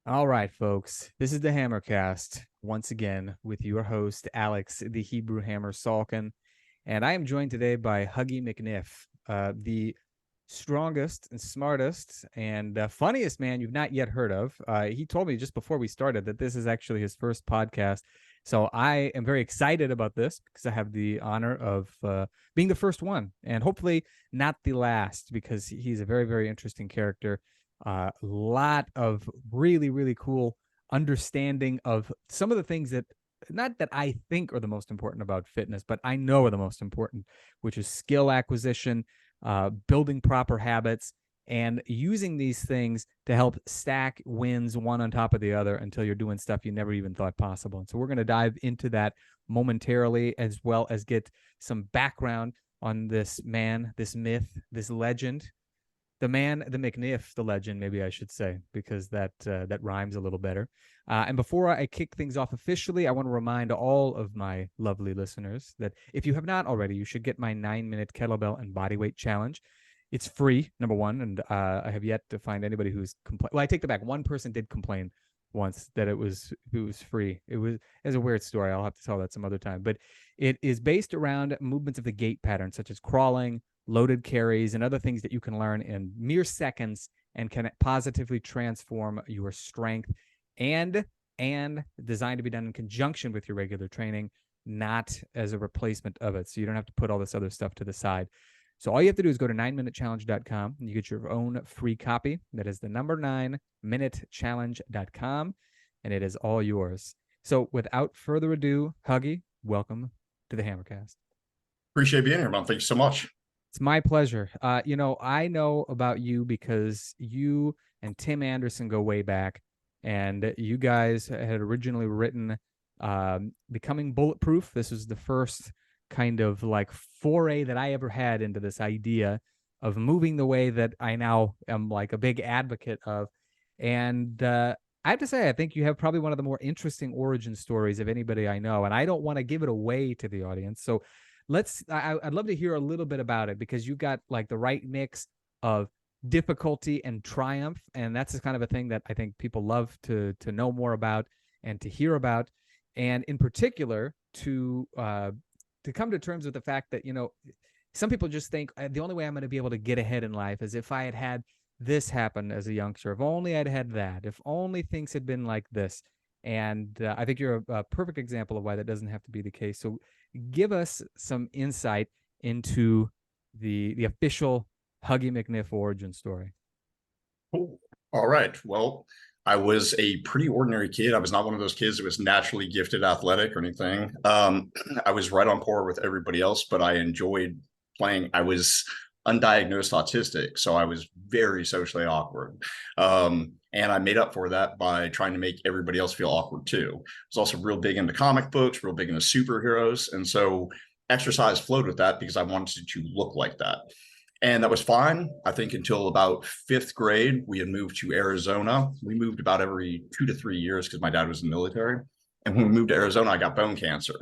All right, folks. This is the Hammercast once again with your host, Alex, the Hebrew Hammer Salkin. And I am joined today by Huggy McNiff, the strongest and smartest and funniest man you've not yet heard of. He told me just before we started that this is actually his first podcast. So I am very excited about this because I have the honor of being the first one and hopefully not the last because he's a very, very interesting character. A lot of really, really cool understanding of some of the things that not that I think are the most important about fitness, but I know are the most important, which is skill acquisition, building proper habits, and using these things to help stack wins one on top of the other until you're doing stuff you never even thought possible. And so we're going to dive into that momentarily, as well as get some background on this man, this myth, this legend, the man, the McNiff, the legend, maybe I should say, because that rhymes a little better. And before I kick things off officially, I want to remind all of my lovely listeners that if you have not already, you should get my 9-minute kettlebell and bodyweight challenge. It's free, number one, and I have yet to find anybody who's complained. Well, I take that back. One person did complain once that it was free. It's a weird story. I'll have to tell that some other time. But it is based around movements of the gait pattern, such as crawling, loaded carries, and other things that you can learn in mere seconds and can positively transform your strength and designed to be done in conjunction with your regular training, not as a replacement of it. So you don't have to put all this other stuff to the side. So all you have to do is go to 9minutechallenge.com and you get your own free copy. That is the number 9minutechallenge.com, and it is all yours. So without further ado, Huggy, welcome to the Hammercast. Appreciate being here, man. Thank you so much. It's my pleasure. I know about you because you and Tim Anderson go way back, and you guys had originally written Becoming Bulletproof. This was the first kind of like foray that I ever had into this idea of moving the way that I now am like a big advocate of. And I have to say, I think you have probably one of the more interesting origin stories of anybody I know, and I don't want to give it away to the audience. So I'd love to hear a little bit about it because you got like the right mix of difficulty and triumph. And that's the kind of a thing that I think people love to know more about and to hear about. And in particular, to come to terms with the fact that, some people just think the only way I'm going to be able to get ahead in life is if I had had this happen as a youngster. If only I'd had that. If only things had been like this. And I think you're a perfect example of why that doesn't have to be the case. So give us some insight into the official Huggy McNiff origin story. Cool. All right. Well, I was a pretty ordinary kid. I was not one of those kids that was naturally gifted athletic or anything. I was right on par with everybody else, but I enjoyed playing. I was undiagnosed autistic, so I was very socially awkward. And I made up for that by trying to make everybody else feel awkward too. I was also real big into comic books, real big into superheroes. And so exercise flowed with that because I wanted to look like that. And that was fine, I think, until about 5th grade. We had moved to Arizona. We moved about every 2 to 3 years because my dad was in the military. And when we moved to Arizona, I got bone cancer.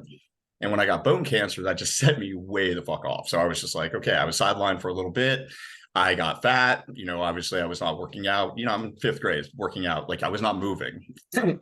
And when I got bone cancer, that just set me way the fuck off. So I was just like, okay, I was sidelined for a little bit. I got fat. Obviously I was not working out. I'm in 5th grade working out. Like I was not moving.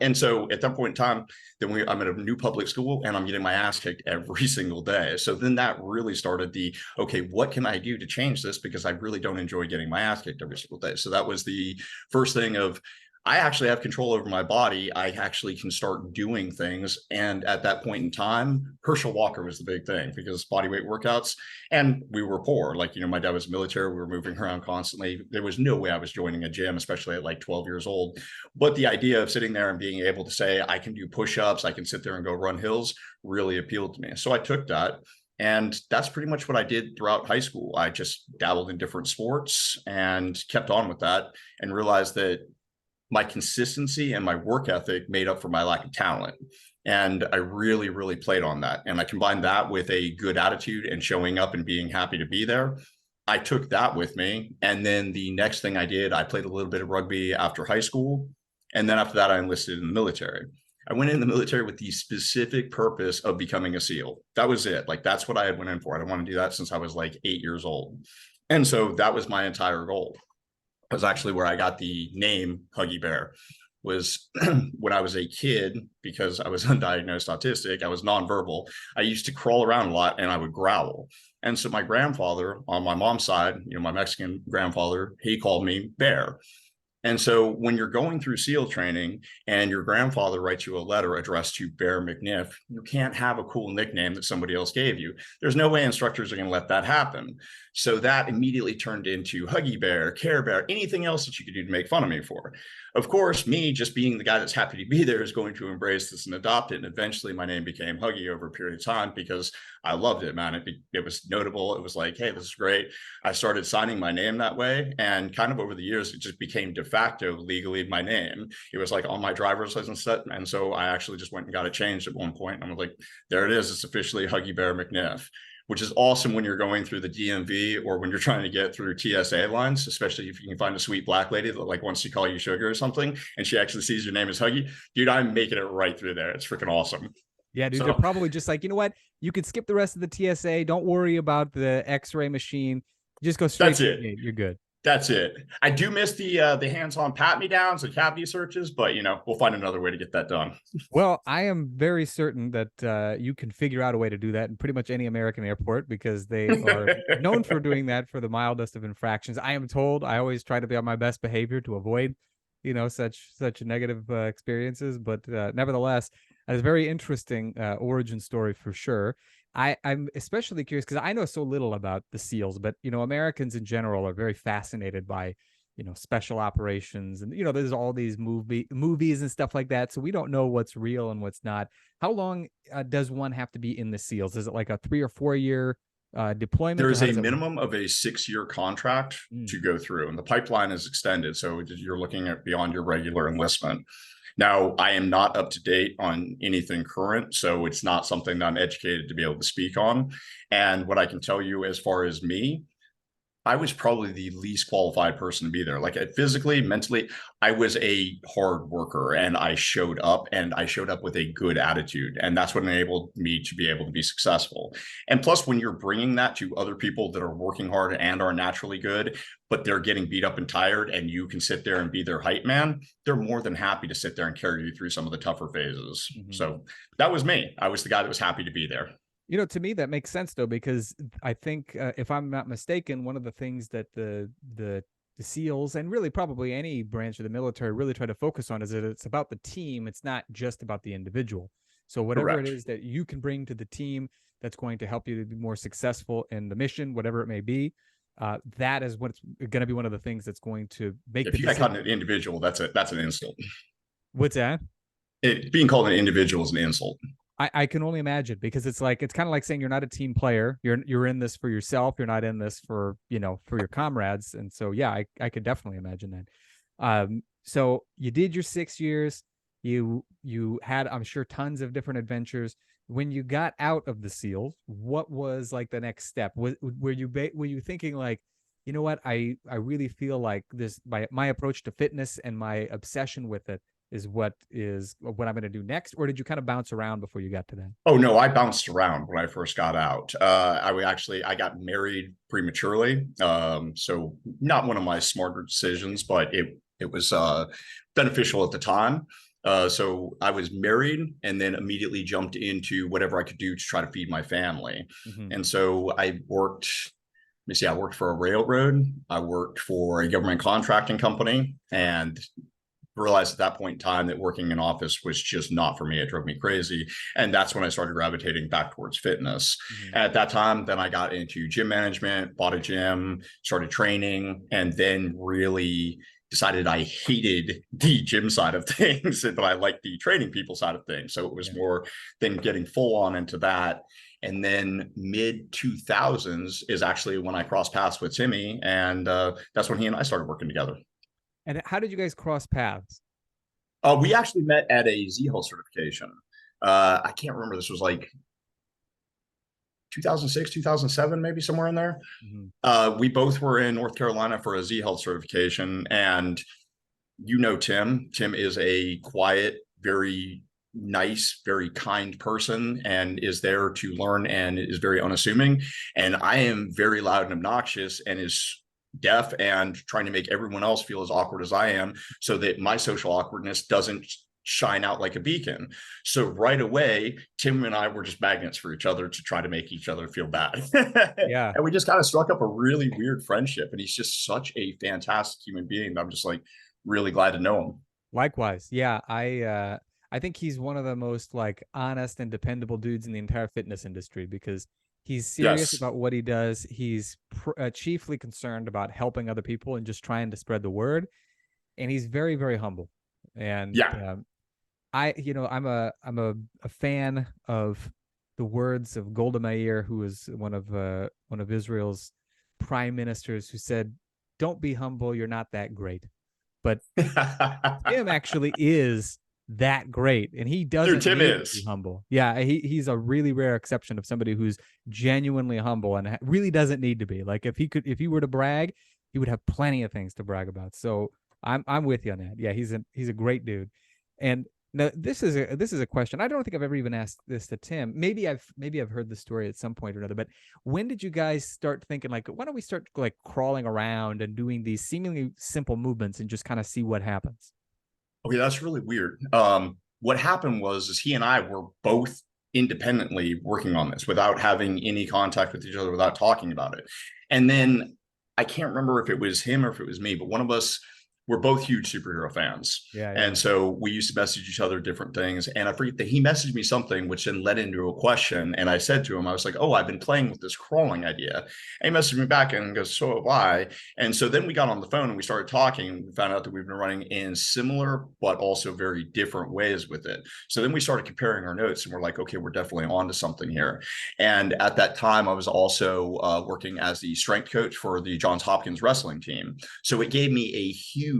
And so at that point in time, I'm at a new public school and I'm getting my ass kicked every single day. So then that really started okay, what can I do to change this? Because I really don't enjoy getting my ass kicked every single day. So that was the first thing of, I actually have control over my body. I actually can start doing things. And at that point in time, Herschel Walker was the big thing because bodyweight workouts, and we were poor. Like, my dad was military. We were moving around constantly. There was no way I was joining a gym, especially at like 12 years old. But the idea of sitting there and being able to say, I can do push-ups, I can sit there and go run hills really appealed to me. So I took that. And that's pretty much what I did throughout high school. I just dabbled in different sports and kept on with that and realized that my consistency and my work ethic made up for my lack of talent. And I really, really played on that. And I combined that with a good attitude and showing up and being happy to be there. I took that with me. And then the next thing I did, I played a little bit of rugby after high school. And then after that, I enlisted in the military. I went in the military with the specific purpose of becoming a SEAL. That was it. Like, that's what I had went in for. I didn't want to do that since I was like 8 years old. And so that was my entire goal. Was actually where I got the name Huggy Bear. was when I was a kid, because I was undiagnosed autistic, I was nonverbal. I used to crawl around a lot and I would growl. And so my grandfather on my mom's side, my Mexican grandfather, he called me Bear. And so when you're going through SEAL training and your grandfather writes you a letter addressed to Bear McNiff, you can't have a cool nickname that somebody else gave you. There's no way instructors are going to let that happen. So that immediately turned into Huggy Bear, Care Bear, anything else that you could do to make fun of me for. Of course, me just being the guy that's happy to be there is going to embrace this and adopt it. And eventually my name became Huggy over a period of time because I loved it, man. It was notable. It was like, hey, this is great. I started signing my name that way. And kind of over the years, it just became de facto legally my name. It was like on my driver's license set. And so I actually just went and got it changed at one point. And I was like, there it is. It's officially Huggy Bear McNiff, which is awesome when you're going through the DMV or when you're trying to get through TSA lines, especially if you can find a sweet black lady that like wants to call you sugar or something, and she actually sees your name as Huggy. Dude, I'm making it right through there. It's freaking awesome. Yeah, dude, they're probably just like, you know what? You could skip the rest of the TSA. Don't worry about the X-ray machine. Just go straight to the gate. You're good. That's it. I do miss the hands-on pat-me-downs and cavity searches, but we'll find another way to get that done. Well, I am very certain that you can figure out a way to do that in pretty much any American airport because they are known for doing that for the mildest of infractions. I am told. I always try to be on my best behavior to avoid, such negative experiences. But nevertheless, it's a very interesting origin story for sure. I'm especially curious because I know so little about the SEALs, but Americans in general are very fascinated by special operations, and there's all these movies and stuff like that. So we don't know what's real and what's not. How long does one have to be in the SEALs? Is it like a 3 or 4 year deployment? There is a minimum of a 6-year contract to go through, and the pipeline is extended. So you're looking at beyond your regular enlistment. Now, I am not up to date on anything current, so it's not something that I'm educated to be able to speak on. And what I can tell you as far as me, I was probably the least qualified person to be there. Like physically, mentally, I was a hard worker and I showed up with a good attitude. And that's what enabled me to be able to be successful. And plus, when you're bringing that to other people that are working hard and are naturally good, but they're getting beat up and tired, and you can sit there and be their hype man, they're more than happy to sit there and carry you through some of the tougher phases. So that was me. I was the guy that was happy to be there. To me, that makes sense, though, because I think if I'm not mistaken, one of the things that the SEALs and really probably any branch of the military really try to focus on is that it's about the team. It's not just about the individual. So whatever Correct. It is that you can bring to the team that's going to help you to be more successful in the mission, whatever it may be, that is what's going to be one of the things that's going to make if you get called an individual, that's an insult. What's that? Being called an individual is an insult. I can only imagine, because it's kind of like saying you're not a team player. You're in this for yourself. You're not in this for your comrades. And so, yeah, I could definitely imagine that. So you did your 6 years. You had, I'm sure, tons of different adventures. When you got out of the SEALs, what was like the next step? Were you thinking like, you know what, I really feel like this, my approach to fitness and my obsession with it is what I'm going to do next? Or did you kind of bounce around before you got to that? Oh, no, I bounced around when I first got out. I got married prematurely. So not one of my smarter decisions, but it was beneficial at the time. So I was married and then immediately jumped into whatever I could do to try to feed my family. And so I worked for a railroad. I worked for a government contracting company, and realized at that point in time that working in office was just not for me. It drove me crazy. And that's when I started gravitating back towards fitness. At that time, then I got into gym management, bought a gym, started training, and then really decided I hated the gym side of things, but I liked the training people side of things. So it was more than getting full on into that. And then mid 2000s is actually when I crossed paths with Timmy. And that's when he and I started working together. And how did you guys cross paths? We actually met at a Z-Health certification. I can't remember. This was like 2006, 2007, maybe somewhere in there. We both were in North Carolina for a Z-Health certification. And Tim. Tim is a quiet, very nice, very kind person and is there to learn and is very unassuming. And I am very loud and obnoxious and is deaf and trying to make everyone else feel as awkward as I am so that my social awkwardness doesn't shine out like a beacon. So right away, Tim and I were just magnets for each other to try to make each other feel bad. Yeah. And we just kind of struck up a really weird friendship. And he's just such a fantastic human being. I'm just like really glad to know him. Likewise. Yeah. I think he's one of the most like honest and dependable dudes in the entire fitness industry because he's serious Yes. about what he does. He's chiefly concerned about helping other people and just trying to spread the word. And he's very, very humble. And Yeah. I'm a fan of the words of Golda Meir, who was one of Israel's prime ministers, who said, "Don't be humble. You're not that great." But Tim actually is that great, and he Dude, doesn't Tim need to be is. humble. Yeah, he's a really rare exception of somebody who's genuinely humble and really doesn't need to be. Like if he were to brag, he would have plenty of things to brag about. So I'm with you on that. Yeah, he's a great dude. And now this is a question. I don't think I've ever even asked this to Tim. Maybe I've heard the story at some point or another. But when did you guys start thinking like, why don't we start like crawling around and doing these seemingly simple movements and just kind of see what happens? Okay, that's really weird. What happened was is he and I were both independently working on this without having any contact with each other, without talking about it. And then I can't remember if it was him or if it was me, but one of us, we're both huge superhero fans. Yeah, yeah. And so we used to message each other different things. And I forget that he messaged me something, which then led into a question. And I said to him, I was like, oh, I've been playing with this crawling idea. And he messaged me back and goes, so have I. And so then we got on the phone and we started talking. And we found out that we've been running in similar, but also very different ways with it. So then we started comparing our notes and we're like, okay, we're definitely on to something here. And at that time, I was also working as the strength coach for the Johns Hopkins wrestling team. So it gave me a huge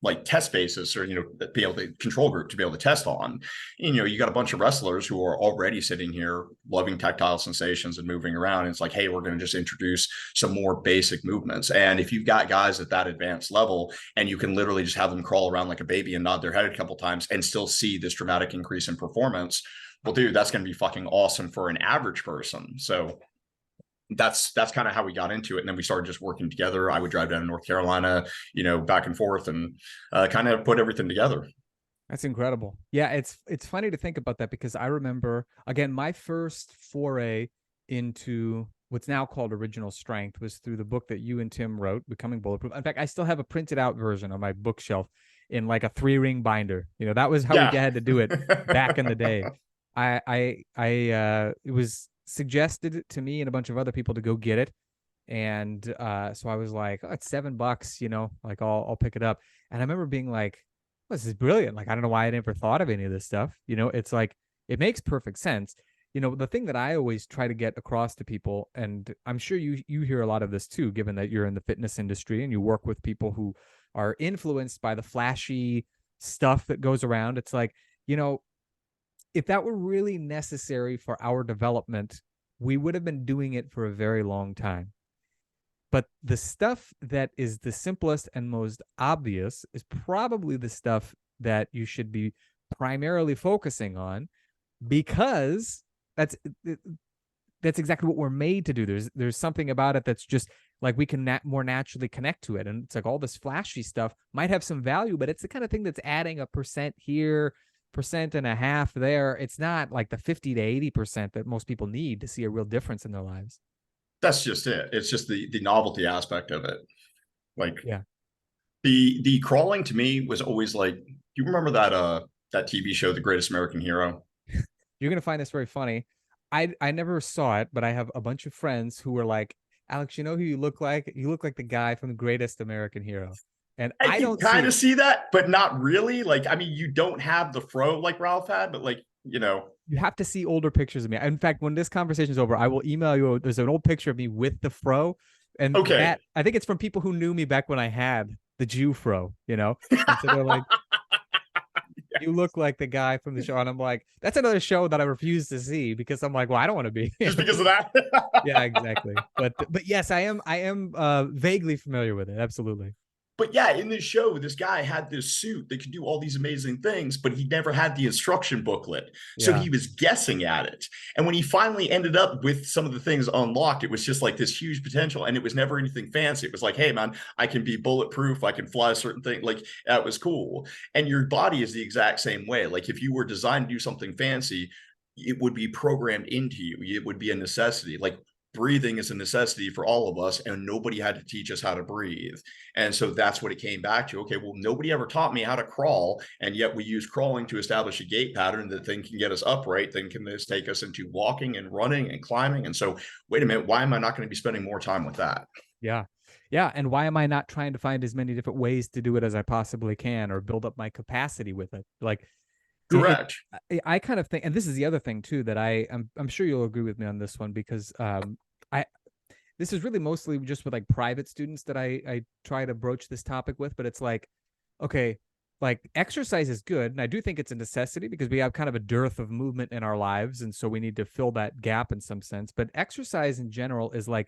like test basis, or be able to control group to be able to test on. You got a bunch of wrestlers who are already sitting here loving tactile sensations and moving around, and it's like, hey, we're going to just introduce some more basic movements. And if you've got guys at that advanced level and you can literally just have them crawl around like a baby and nod their head a couple times and still see this dramatic increase in performance, well, dude, that's going to be fucking awesome for an average person. So that's kind of how we got into it. And then we started just working together. I would drive down to North Carolina, back and forth, and kind of put everything together. That's incredible. Yeah, it's funny to think about that because I remember again my first foray into what's now called original strength was through the book that you and Tim wrote, Becoming Bulletproof. In fact, I still have a printed out version on my bookshelf in like a 3-ring binder. That was how we had to do it back in the day. It was suggested to me and a bunch of other people to go get it. And so I was like, oh, it's $7, like I'll pick it up. And I remember being like, oh, this is brilliant. Like, I don't know why I never thought of any of this stuff. It's like, it makes perfect sense. The thing that I always try to get across to people, and I'm sure you hear a lot of this too, given that you're in the fitness industry and you work with people who are influenced by the flashy stuff that goes around. It's like, if that were really necessary for our development, we would have been doing it for a very long time. But the stuff that is the simplest and most obvious is probably the stuff that you should be primarily focusing on, because that's exactly what we're made to do. There's something about it that's just like we can more naturally connect to it. And it's like all this flashy stuff might have some value, but it's the kind of thing that's adding 1% here, 1.5% there. It's not like the 50 to 80% that most people need to see a real difference in their lives. That's just it. It's just the novelty aspect of it. Like, yeah, the crawling to me was always like, do you remember that TV show, The Greatest American Hero? You're gonna find this very funny. I never saw it, but I have a bunch of friends who were like, Alex, you know who you look like? You look like the guy from The Greatest American Hero. And I can don't kind of see that, but not really. Like, I mean, you don't have the fro like Ralph had, but like, you have to see older pictures of me. In fact, when this conversation is over, I will email you. There's an old picture of me with the fro, and okay. that I think it's from people who knew me back when I had the Jew fro. And so they're like, you look like the guy from the show. And I'm like, that's another show that I refuse to see because I'm like, well, I don't want to be just because of that. Yeah, exactly. But yes, I am vaguely familiar with it. Absolutely. But yeah, in this show, this guy had this suit that could do all these amazing things, but he never had the instruction booklet. So Yeah. he was guessing at it. And when he finally ended up with some of the things unlocked, it was just like this huge potential. And it was never anything fancy. It was like, hey, man, I can be bulletproof. I can fly a certain thing. Like, that was cool. And your body is the exact same way. Like, if you were designed to do something fancy, it would be programmed into you. It would be a necessity. Like, breathing is a necessity for all of us, and nobody had to teach us how to breathe. And so that's what it came back to. Okay, well, nobody ever taught me how to crawl, and yet we use crawling to establish a gait pattern that then can get us upright, then can this take us into walking and running and climbing. And so, wait a minute, why am I not going to be spending more time with that? Yeah. Yeah. And why am I not trying to find as many different ways to do it as I possibly can, or build up my capacity with it? Like, Correct. I kind of think, and this is the other thing too, that I'm sure you'll agree with me on this one, because I this is really mostly just with like private students that I try to broach this topic with. But it's like, okay, like exercise is good, and I do think it's a necessity because we have kind of a dearth of movement in our lives, and so we need to fill that gap in some sense. But exercise in general is like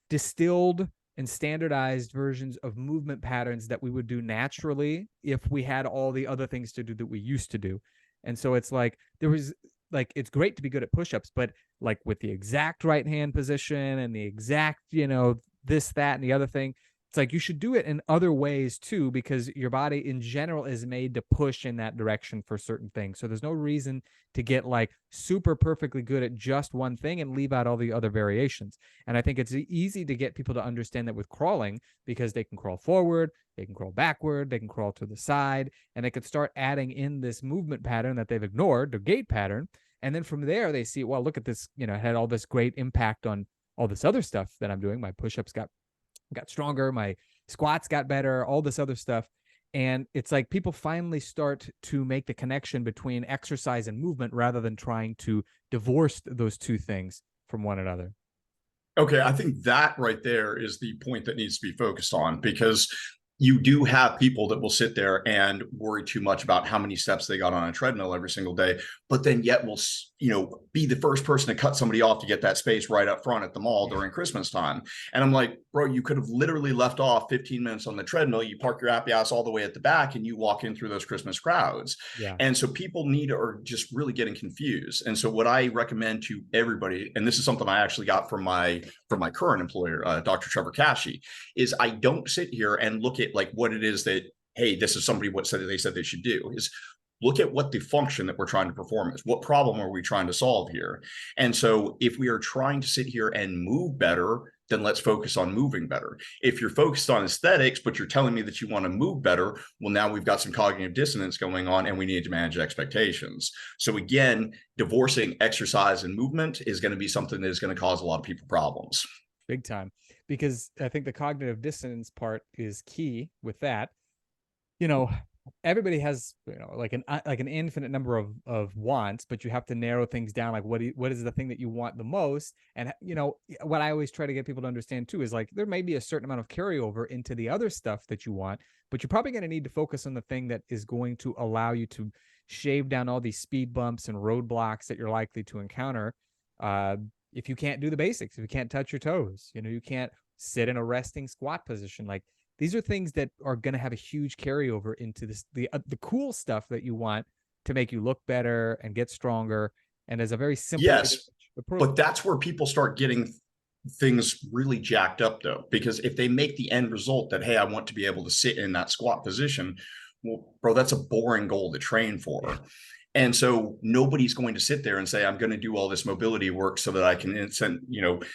distilled and standardized versions of movement patterns that we would do naturally if we had all the other things to do that we used to do. And so it's like there was like, it's great to be good at push-ups, but like with the exact right hand position and the exact, this, that, and the other thing, it's like you should do it in other ways too, because your body in general is made to push in that direction for certain things. So there's no reason to get like super perfectly good at just one thing and leave out all the other variations. And I think it's easy to get people to understand that with crawling, because they can crawl forward, they can crawl backward, they can crawl to the side, and they could start adding in this movement pattern that they've ignored, the gait pattern. And then from there, they see, well, look at this, it had all this great impact on all this other stuff that I'm doing. My push-ups got stronger, my squats got better, all this other stuff. And it's like people finally start to make the connection between exercise and movement rather than trying to divorce those two things from one another. Okay, I think that right there is the point that needs to be focused on, because you do have people that will sit there and worry too much about how many steps they got on a treadmill every single day, but then yet will, be the first person to cut somebody off to get that space right up front at the mall during Christmas time. And I'm like, bro, you could have literally left off 15 minutes on the treadmill. You park your happy ass all the way at the back and you walk in through those Christmas crowds. Yeah. And so people are just really getting confused. And so what I recommend to everybody, and this is something I actually got from my current employer, Dr. Trevor Cashy, is I don't sit here and look at like what it is that, hey, this is somebody what said they said they should do. Is look at what the function that we're trying to perform is. What problem are we trying to solve here? And so if we are trying to sit here and move better, then let's focus on moving better. If you're focused on aesthetics, but you're telling me that you want to move better, well, now we've got some cognitive dissonance going on and we need to manage expectations. So again, divorcing exercise and movement is going to be something that is going to cause a lot of people problems. Big time. Because I think the cognitive dissonance part is key with that. Everybody has like an infinite number of wants, but you have to narrow things down. Like what is the thing that you want the most? And what I always try to get people to understand too is like there may be a certain amount of carryover into the other stuff that you want, but you're probably going to need to focus on the thing that is going to allow you to shave down all these speed bumps and roadblocks that you're likely to encounter. If you can't do the basics, if you can't touch your toes, you can't sit in a resting squat position, like these are things that are going to have a huge carryover into the cool stuff that you want to make you look better and get stronger. And as a very simple approach. But that's where people start getting things really jacked up though, because if they make the end result that, hey, I want to be able to sit in that squat position, well, bro, that's a boring goal to train for. And so nobody's going to sit there and say, I'm going to do all this mobility work so that I can,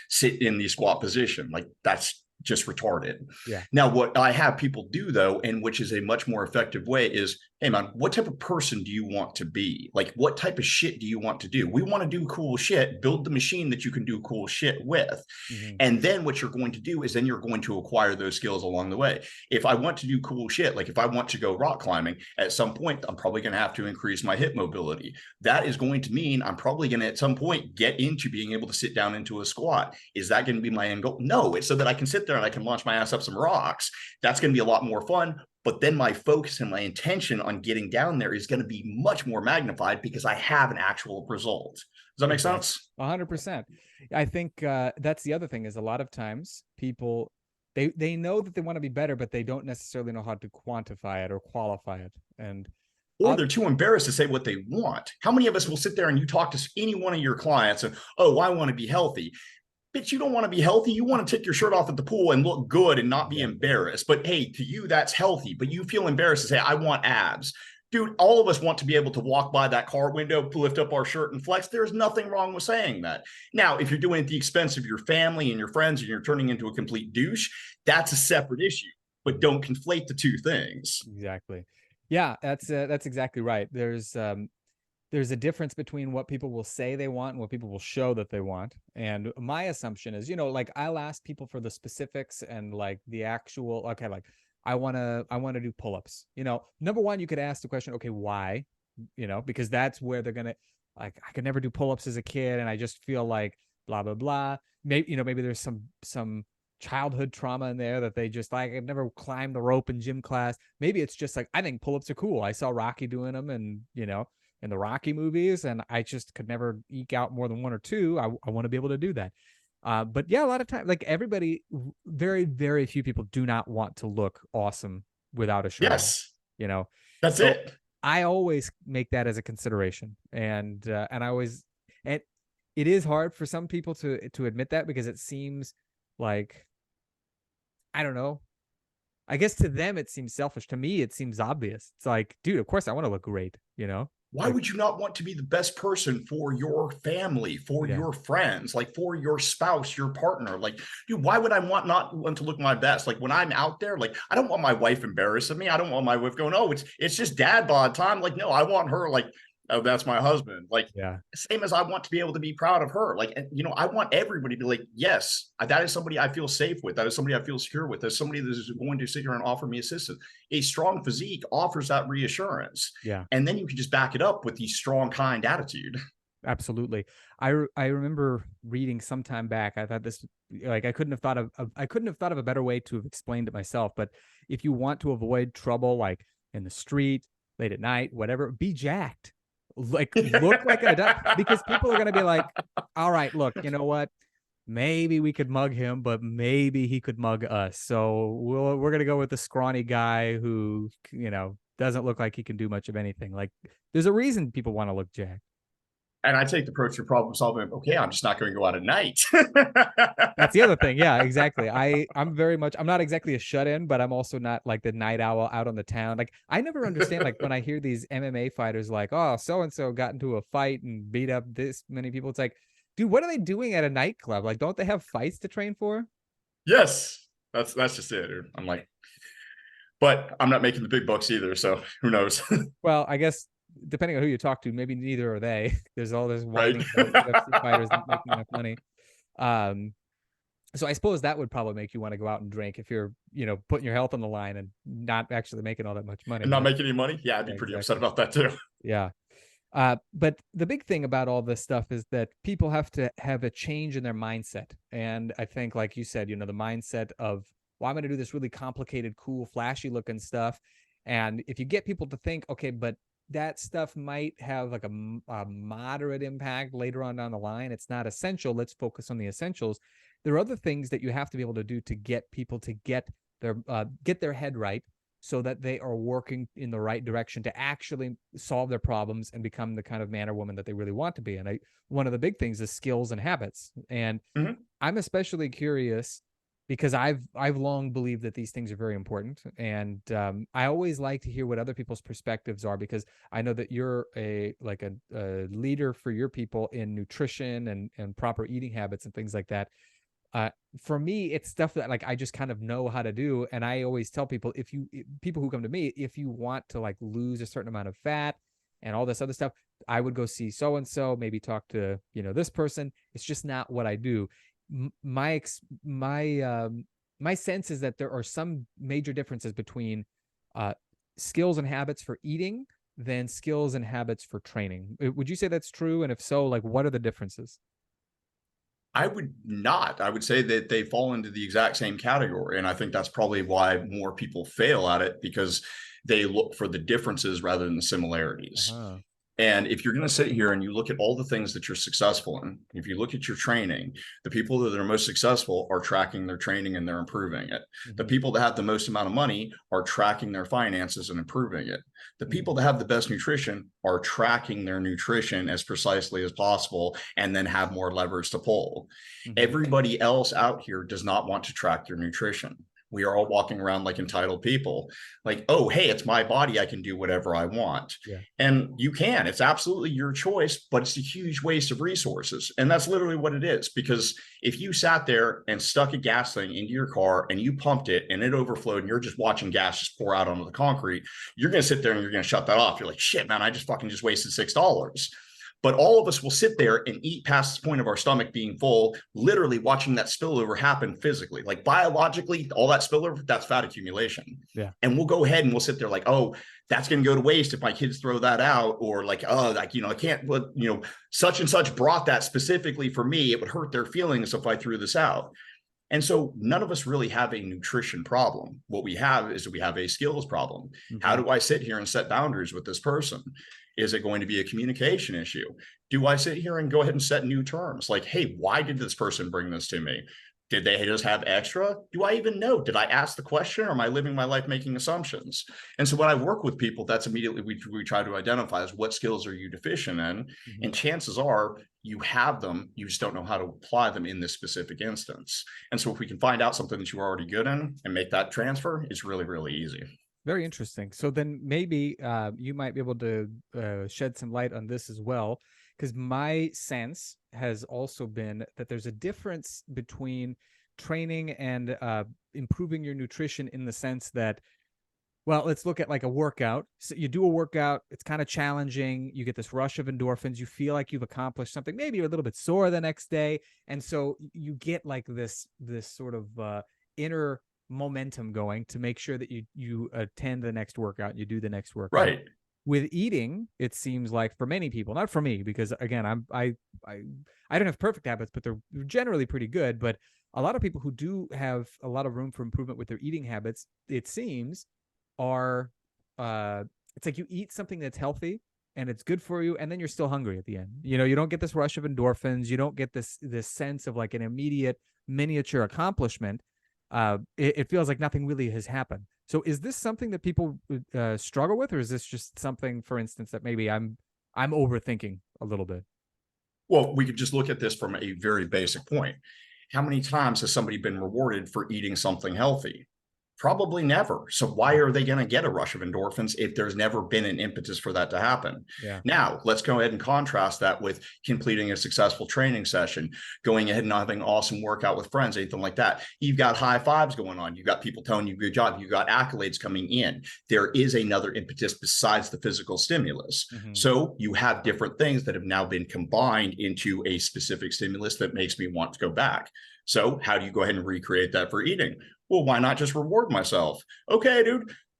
sit in the squat position. Like that's just retarded. Yeah. Now, what I have people do though, and which is a much more effective way, is, hey man, what type of person do you want to be? Like, what type of shit do you want to do? We want to do cool shit. Build the machine that you can do cool shit with. Mm-hmm. And then what you're going to do is then you're going to acquire those skills along the way. If I want to do cool shit, like if I want to go rock climbing, at some point, I'm probably going to have to increase my hip mobility. That is going to mean I'm probably going to, at some point, get into being able to sit down into a squat. Is that going to be my end goal? No, it's so that I can sit there and I can launch my ass up some rocks. That's going to be a lot more fun. But then my focus and my intention on getting down there is going to be much more magnified because I have an actual result. Does that make sense? 100%. I think that's the other thing is a lot of times people they know that they want to be better, but they don't necessarily know how to quantify it or qualify it. And Or they're too embarrassed to say what they want. How many of us will sit there and you talk to any one of your clients and, oh, I want to be healthy. Bitch, you don't want to be healthy. You want to take your shirt off at the pool and look good and not be embarrassed. But hey, to you, that's healthy. But you feel embarrassed to say, I want abs. Dude, all of us want to be able to walk by that car window, lift up our shirt and flex. There's nothing wrong with saying that. Now, if you're doing it at the expense of your family and your friends and you're turning into a complete douche, that's a separate issue. But don't conflate the two things. Exactly. Yeah, that's exactly right. There's a difference between what people will say they want and what people will show that they want. And my assumption is, like I'll ask people for the specifics and like the actual, okay, like I want to do pull-ups. Number one, you could ask the question, okay, why? Because that's where they're going to, like, I could never do pull-ups as a kid and I just feel like blah, blah, blah. Maybe there's some childhood trauma in there that they just like, I've never climbed the rope in gym class. Maybe it's just like, I think pull-ups are cool. I saw Rocky doing them and, in the Rocky movies, and I just could never eke out more than one or two. I want to be able to do that. But yeah, a lot of times, like everybody, very, very few people do not want to look awesome without a shirt Yes. on, That's so it. I always make that as a consideration. And I always, and it is hard for some people to admit that because it seems like, I don't know. I guess to them it seems selfish. To me, it seems obvious. It's like, dude, of course I want to look great, Why would you not want to be the best person for your family, for your friends, like for your spouse, your partner? Like, dude, why would I not want to look my best? Like when I'm out there, like I don't want my wife embarrassing me. I don't want my wife going, oh, it's just dad bod time. Like, no, I want her like, oh, that's my husband. Like, same as I want to be able to be proud of her. Like, I want everybody to be like, yes, that is somebody I feel safe with. That is somebody I feel secure with. There's somebody that is going to sit here and offer me assistance. A strong physique offers that reassurance. Yeah. And then you can just back it up with the strong, kind attitude. Absolutely. I remember reading some time back. I thought this, like, I couldn't have thought of a better way to have explained it myself. But if you want to avoid trouble, like in the street, late at night, whatever, be jacked. Like look like an adult, because people are going to be like, all right, look, you know what? Maybe we could mug him, but maybe he could mug us. So we're going to go with the scrawny guy who, doesn't look like he can do much of anything. Like there's a reason people want to look jacked. And I take the approach for problem solving. Okay, I'm just not going to go out at night. That's the other thing. Yeah, exactly. I'm not exactly a shut-in, but I'm also not like the night owl out on the town. Like I never understand like when I hear these MMA fighters like, oh, so-and-so got into a fight and beat up this many people. It's like, dude, what are they doing at a nightclub? Like, don't they have fights to train for? Yes. That's just it, dude. I'm like, but I'm not making the big bucks either. So who knows? Well, I guess depending on who you talk to, maybe neither are they. There's all this whining right? UFC fighters not making enough money. So I suppose that would probably make you want to go out and drink if you're, putting your health on the line and not actually making all that much money. And not making any money? Yeah, I'd be pretty upset about that too. Yeah. But the big thing about all this stuff is that people have to have a change in their mindset. And I think, like you said, the mindset of, well, I'm going to do this really complicated, cool, flashy looking stuff. And if you get people to think, okay, but that stuff might have like a moderate impact later on down the line. It's not essential. Let's focus on the essentials. There are other things that you have to be able to do to get people to get their head right so that they are working in the right direction to actually solve their problems and become the kind of man or woman that they really want to be. And one of the big things is skills and habits. And I'm especially curious because I've long believed that these things are very important. And I always like to hear what other people's perspectives are, because I know that you're a leader for your people in nutrition and proper eating habits and things like that. For me, it's stuff that like I just kind of know how to do. And I always tell people, people who come to me, if you want to like lose a certain amount of fat and all this other stuff, I would go see so-and-so, maybe talk to, this person. It's just not what I do. My sense is that there are some major differences between skills and habits for eating than skills and habits for training. Would you say that's true? And if so, like, what are the differences? I would not. I would say that they fall into the exact same category. And I think that's probably why more people fail at it, because they look for the differences rather than the similarities. And if you're going to sit here and you look at all the things that you're successful in, if you look at your training, the people that are most successful are tracking their training and they're improving it. The people that have the most amount of money are tracking their finances and improving it. The people that have the best nutrition are tracking their nutrition as precisely as possible and then have more levers to pull. Everybody else out here does not want to track their nutrition. We are all walking around like entitled people, like, oh, hey, it's my body. I can do whatever I want. Yeah. And you can. It's absolutely your choice, but it's a huge waste of resources. And that's literally what it is. Because if you sat there and stuck a gas thing into your car and you pumped it and it overflowed and you're just watching gas just pour out onto the concrete, you're going to sit there and you're going to shut that off. You're like, shit, man, I just fucking just wasted $6. But all of us will sit there and eat past the point of our stomach being full, literally watching that spillover happen physically. Like biologically, all that spillover, that's fat accumulation. Yeah. And we'll go ahead and we'll sit there like, oh, that's going to go to waste if my kids throw that out. Or like, oh, like, I can't, such and such brought that specifically for me. It would hurt their feelings if I threw this out. And so none of us really have a nutrition problem. What we have is we have a skills problem. How do I sit here and set boundaries with this person? Is it going to be a communication issue? Do I sit here and go ahead and set new terms? Like, hey, why did this person bring this to me? Did they just have extra? Do I even know? Did I ask the question or am I living my life making assumptions? And so when I work with people, that's immediately we try to identify as what skills are you deficient in? And chances are you have them, you just don't know how to apply them in this specific instance. And so if we can find out something that you're already good in and make that transfer, it's really, really easy. Very interesting. So then maybe you might be able to shed some light on this as well, because my sense has also been that there's a difference between training and improving your nutrition in the sense that, well, let's look at like a workout. So you do a workout, it's kind of challenging. You get this rush of endorphins. You feel like you've accomplished something. Maybe you're a little bit sore the next day. And so you get like this sort of inner momentum going to make sure that you attend the next workout, you do the next workout. Right. With eating, it seems like for many people, not for me, because again, I don't have perfect habits, but they're generally pretty good. But a lot of people who do have a lot of room for improvement with their eating habits, it seems, are it's like you eat something that's healthy and it's good for you, and then you're still hungry at the end. You don't get this rush of endorphins, you don't get this sense of like an immediate miniature accomplishment. It feels like nothing really has happened. So is this something that people struggle with, or is this just something, for instance, that maybe I'm overthinking a little bit? Well, we could just look at this from a very basic point. How many times has somebody been rewarded for eating something healthy? Probably never. So why are they going to get a rush of endorphins if there's never been an impetus for that to happen? Yeah. Now, let's go ahead and contrast that with completing a successful training session, going ahead and having an awesome workout with friends, anything like that. You've got high fives going on. You've got people telling you good job. You've got accolades coming in. There is another impetus besides the physical stimulus. So you have different things that have now been combined into a specific stimulus that makes me want to go back. So how do you go ahead and recreate that for eating? Well, why not just reward myself? Okay,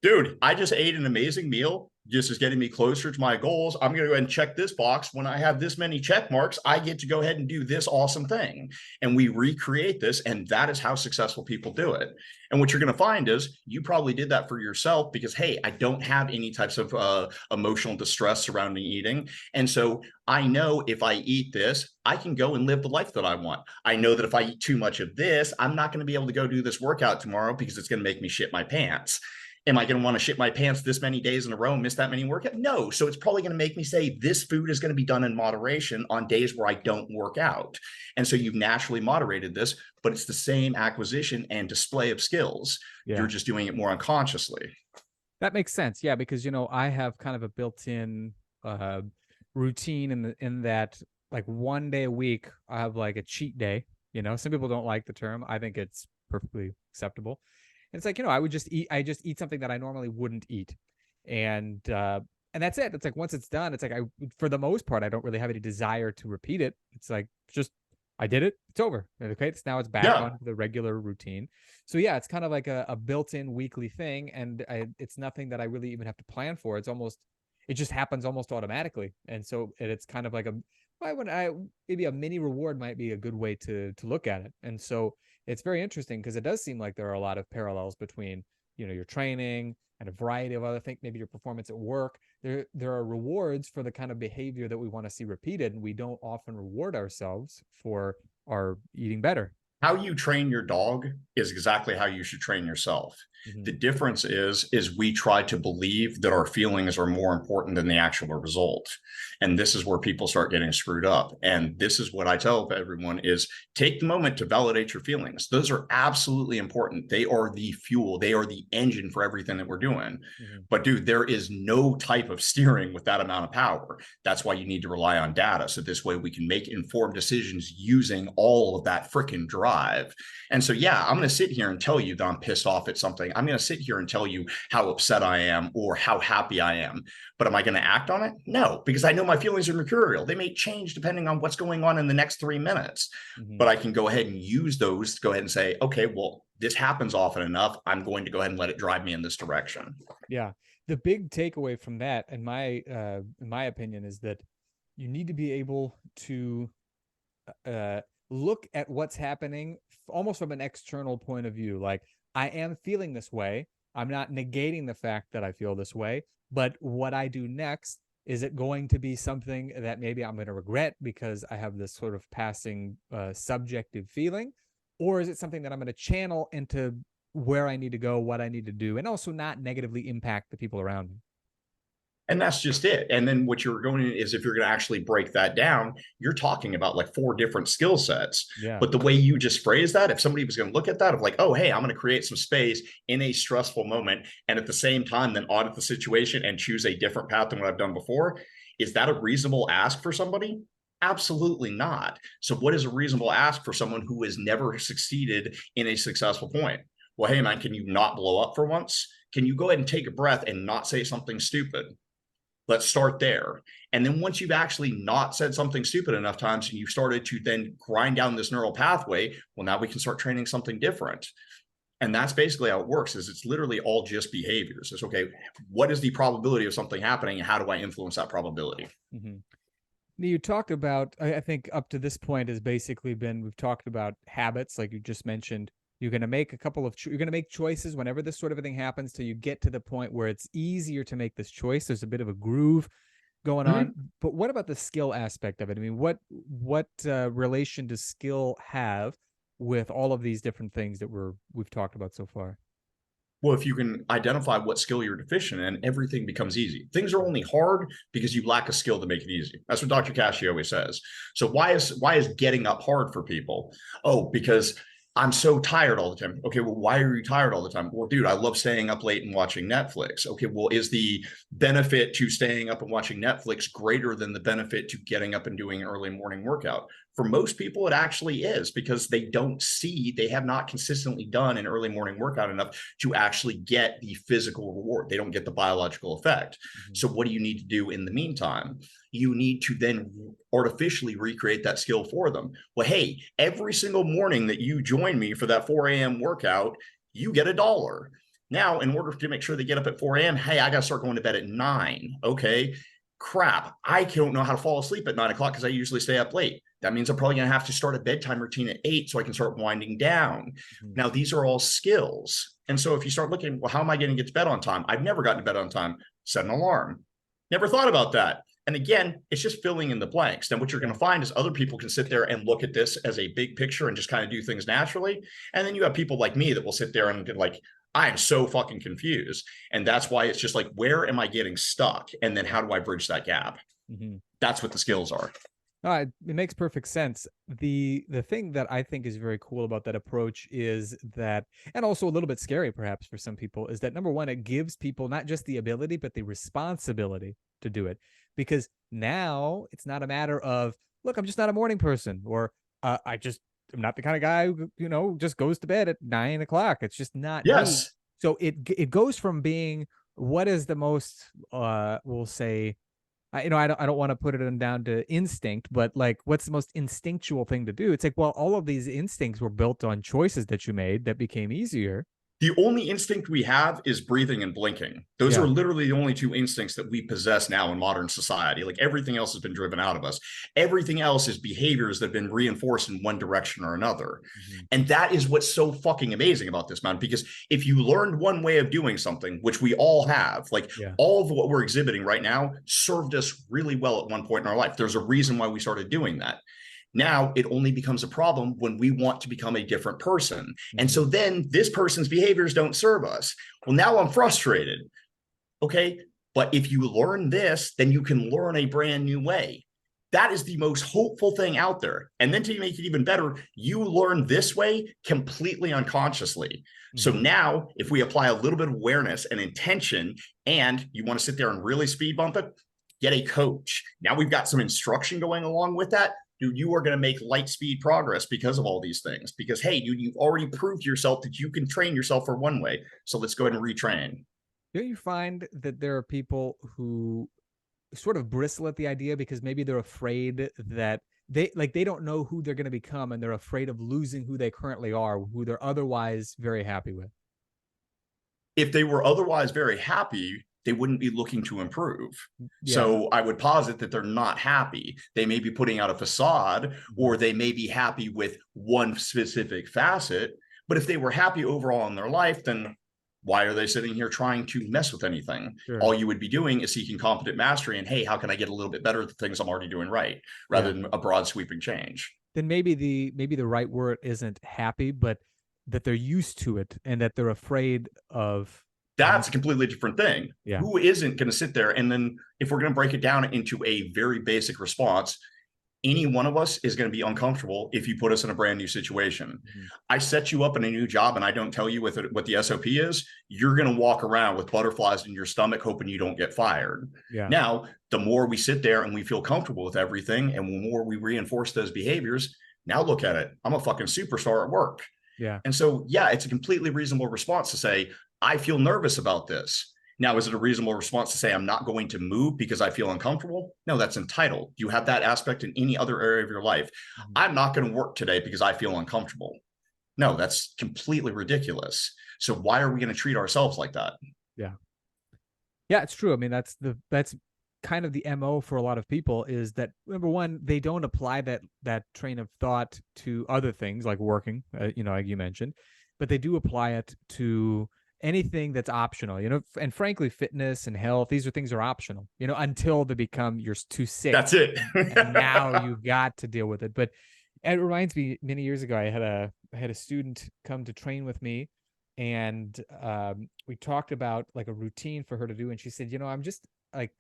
dude, I just ate an amazing meal. Just is getting me closer to my goals. I'm going to go ahead and check this box. When I have this many check marks, I get to go ahead and do this awesome thing. And we recreate this. And that is how successful people do it. And what you're going to find is you probably did that for yourself because, hey, I don't have any types of emotional distress surrounding eating. And so I know if I eat this, I can go and live the life that I want. I know that if I eat too much of this, I'm not going to be able to go do this workout tomorrow because it's going to make me shit my pants. Am I going to want to shit my pants this many days in a row and miss that many workouts? No. So it's probably going to make me say this food is going to be done in moderation on days where I don't work out. And so you've naturally moderated this, but it's the same acquisition and display of skills. Yeah. You're just doing it more unconsciously. That makes sense. Yeah, because, I have kind of a built-in routine in that like one day a week, I have like a cheat day. Some people don't like the term. I think it's perfectly acceptable. And it's like, I just eat something that I normally wouldn't eat. And that's it. It's like, once it's done, it's like, for the most part, I don't really have any desire to repeat it. It's like, just, I did it. It's over. Okay. Now it's back on the regular routine. So yeah, it's kind of like a built-in weekly thing. And it's nothing that I really even have to plan for. It just happens almost automatically. And so it's kind of like maybe a mini reward might be a good way to look at it. And so it's very interesting because it does seem like there are a lot of parallels between your training and a variety of other things, maybe your performance at work. There are rewards for the kind of behavior that we want to see repeated, and we don't often reward ourselves for our eating better. How you train your dog is exactly how you should train yourself. The difference is we try to believe that our feelings are more important than the actual result. And this is where people start getting screwed up. And this is what I tell everyone is take the moment to validate your feelings. Those are absolutely important. They are the fuel. They are the engine for everything that we're doing. But dude, there is no type of steering with that amount of power. That's why you need to rely on data. So this way we can make informed decisions using all of that freaking drive. And so, yeah, I'm going to sit here and tell you that I'm pissed off at something. I'm going to sit here and tell you how upset I am or how happy I am. But am I going to act on it? No, because I know my feelings are mercurial. They may change depending on what's going on in the next 3 minutes. But I can go ahead and use those to go ahead and say, okay, well, this happens often enough. I'm going to go ahead and let it drive me in this direction. Yeah. The big takeaway from that, in my opinion, is that you need to be able to look at what's happening almost from an external point of view. Like, I am feeling this way. I'm not negating the fact that I feel this way, but what I do next, is it going to be something that maybe I'm going to regret because I have this sort of passing subjective feeling? Or is it something that I'm going to channel into where I need to go, what I need to do, and also not negatively impact the people around me? And that's just it. And then what you're going to is if you're going to actually break that down, you're talking about like 4 different skill sets. Yeah. But the way you just phrase that, if somebody was going to look at that of like, oh, hey, I'm going to create some space in a stressful moment, and at the same time, then audit the situation and choose a different path than what I've done before, is that a reasonable ask for somebody? Absolutely not. So what is a reasonable ask for someone who has never succeeded in a successful point? Well, hey, man, can you not blow up for once? Can you go ahead and take a breath and not say something stupid? Let's start there. And then once you've actually not said something stupid enough times and you've started to then grind down this neural pathway, well, now we can start training something different. And that's basically how it works, is it's literally all just behaviors. It's okay, what is the probability of something happening and how do I influence that probability? You talked about, I think up to this point has basically been, we've talked about habits, like you just mentioned. You're going to make you're going to make choices whenever this sort of thing happens till you get to the point where it's easier to make this choice. There's a bit of a groove going on. But what about the skill aspect of it? I mean, what relation does skill have with all of these different things that we've talked about so far? Well, if you can identify what skill you're deficient in, everything becomes easy. Things are only hard because you lack a skill to make it easy. That's what Dr. Cascio always says. So why is getting up hard for people? Oh, because I'm so tired all the time. Okay, well, why are you tired all the time? Well, dude, I love staying up late and watching Netflix. Okay, well, is the benefit to staying up and watching Netflix greater than the benefit to getting up and doing an early morning workout? For most people, it actually is, because they have not consistently done an early morning workout enough to actually get the physical reward. They don't get the biological effect. So what do you need to do in the meantime? You need to then artificially recreate that skill for them. Well, hey, every single morning that you join me for that 4 a.m. workout, you get $1. Now, in order to make sure they get up at 4 a.m., hey, I got to start going to bed at 9. Okay, crap. I don't know how to fall asleep at 9 o'clock because I usually stay up late. That means I'm probably going to have to start a bedtime routine at 8 so I can start winding down. Now, these are all skills. And so if you start looking, well, how am I going to get to bed on time? I've never gotten to bed on time. Set an alarm. Never thought about that. And again, it's just filling in the blanks. Then what you're going to find is other people can sit there and look at this as a big picture and just kind of do things naturally. And then you have people like me that will sit there and be like, I am so fucking confused. And that's why it's just like, where am I getting stuck? And then how do I bridge that gap? That's what the skills are. It makes perfect sense. The thing that I think is very cool about that approach is that, and also a little bit scary perhaps for some people, is that number one, it gives people not just the ability, but the responsibility to do it. Because now it's not a matter of, look, I'm just not a morning person, or I'm not the kind of guy who, just goes to bed at 9 o'clock. It's just not me. So it goes from being, what is the most, we'll say, I don't want to put it down to instinct, but like, what's the most instinctual thing to do? It's like, well, all of these instincts were built on choices that you made that became easier. The only instinct we have is breathing and blinking. Those are Yeah. literally the only two instincts that we possess now in modern society. Like everything else has been driven out of us. Everything else is behaviors that have been reinforced in one direction or another. Mhm. And that is what's so fucking amazing about this, man. Because if you learned one way of doing something, which we all have, like Yeah. all of what we're exhibiting right now served us really well at one point in our life. There's a reason why we started doing that. Now it only becomes a problem when we want to become a different person. And Mhm. so then this person's behaviors don't serve us. Well, now I'm frustrated. Okay. But if you learn this, then you can learn a brand new way. That is the most hopeful thing out there. And then to make it even better, you learn this way completely unconsciously. So Mhm. now, if we apply a little bit of awareness and intention, and you want to sit there and really speed bump it, get a coach. Now we've got some instruction going along with that. Dude, you are going to make light speed progress because of all these things. Because, hey, dude, you've already proved to yourself that you can train yourself for one way. So let's go ahead and retrain. Don't you find that there are people who sort of bristle at the idea because maybe they're afraid that they don't know who they're going to become, and they're afraid of losing who they currently are, who they're otherwise very happy with? If they were otherwise very happy, they wouldn't be looking to improve. Yeah. So I would posit that they're not happy. They may be putting out a facade, or Mhm. they may be happy with one specific facet. But if they were happy overall in their life, then why are they sitting here trying to mess with anything? Sure. All you would be doing is seeking competent mastery and, hey, how can I get a little bit better at the things I'm already doing right, rather Yeah. than a broad sweeping change. Then maybe the right word isn't happy, but that they're used to it and that they're afraid of. That's a completely different thing. Yeah. Who isn't going to sit there? And then, if we're going to break it down into a very basic response, any one of us is going to be uncomfortable if you put us in a brand new situation. Mhm. I set you up in a new job and I don't tell you what the SOP is. You're going to walk around with butterflies in your stomach hoping you don't get fired. Yeah. Now, the more we sit there and we feel comfortable with everything, and the more we reinforce those behaviors, now look at it. I'm a fucking superstar at work. Yeah. And so, yeah, it's a completely reasonable response to say, I feel nervous about this. Now, is it a reasonable response to say I'm not going to move because I feel uncomfortable? No, that's entitled. You have that aspect in any other area of your life. Mhm. I'm not going to work today because I feel uncomfortable. No, that's completely ridiculous. So why are we going to treat ourselves like that? Yeah. Yeah, it's true. I mean, that's kind of the MO for a lot of people, is that number one, they don't apply that train of thought to other things like working, like you mentioned, but they do apply it to anything that's optional, and frankly, fitness and health, these are things are optional, until they become you're too sick, That's it. and now you got to deal with it. But it reminds me, many years ago, I had a student come to train with me, and we talked about like a routine for her to do, and she said, I'm just like,